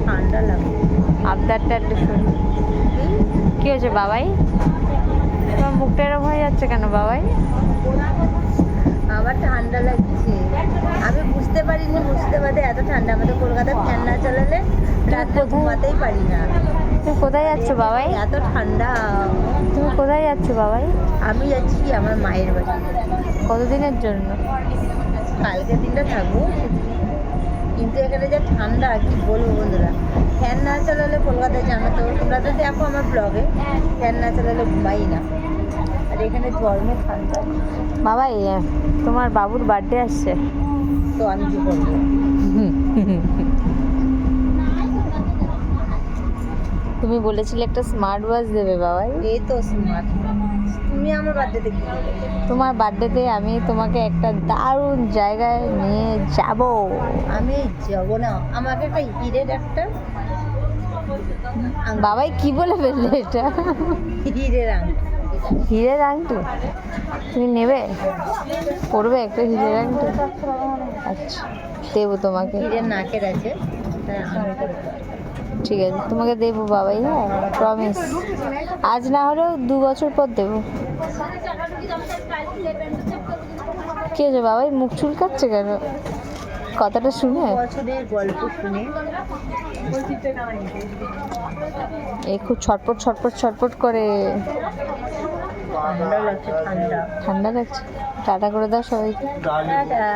ঠান্ডা লাগে। আবদারটা একটু শুনি। কি হয়েছে বাবাই? তোমার মুখটা এরকম হয়ে যাচ্ছে কেন বাবাই? আমার ঠান্ডা লাগছে। আমি বুঝতে পারিনি মুর্শিদাবাদে এত ঠান্ডা। আমাদের কলকাতায় ফ্যান না চালালে রাত্রে ঘুমাতেই পারি না। তুমি কোথায় যাচ্ছ বাবাই? এত ঠান্ডা। তুমি কোথায় যাচ্ছ বাবাই? আমি যাচ্ছি আমার মায়ের বাড়ি। কতদিনের জন্য? কালকের দিনটা থাকবো, কিন্তু এখানে যা ঠান্ডা কি বলবো বন্ধুরা। ফ্যান না চালালে কলকাতায় জানো তো, তোমরা তো দেখো আমার ব্লগে, ফ্যান না চালালে ঘুমাই না। আর এখানে গরমে ঠান্ডা। বাবাই তোমার বাবুর বার্থডে আসছে, তো আমি কি করবো? তুমি বলেছিলে একটা স্মার্ট ওয়াচ দেবে বাবাই। এই তো স্মার্ট। তুমি আমার বার্থডেতে কি দেবে? তোমার বার্থডেতে আমি তোমাকে একটা দারুণ জায়গায় নিয়ে যাব। আমি যাবো না, আমাকে একটা হিরের একটা বাবাই কি বলে ফেললে এটা? হিরের আংটি। হিরের আংটি তুমি নেবে? পরবে একটা হিরের আংটি? আচ্ছা দেবো তোমাকে। হিরের নাকের আছে, তাই আমি করবো। ঠিক আছে তোমাকে দেবো বাবাই, হ্যাঁ প্রমিস। আজ না হলেও 2 বছর পর দেবো। কি হয়েছে বাবাই, মুখ চুলকাচ্ছে কেন কথাটা শুনে? বছরের গল্প শুনে এই খুব ছটপট ছটপট ছটপট করে। ঠান্ডা লাগছে, ঠান্ডা। ঠান্ডা লাগছে? টাটা করে দাও সবাইকে। টাটা।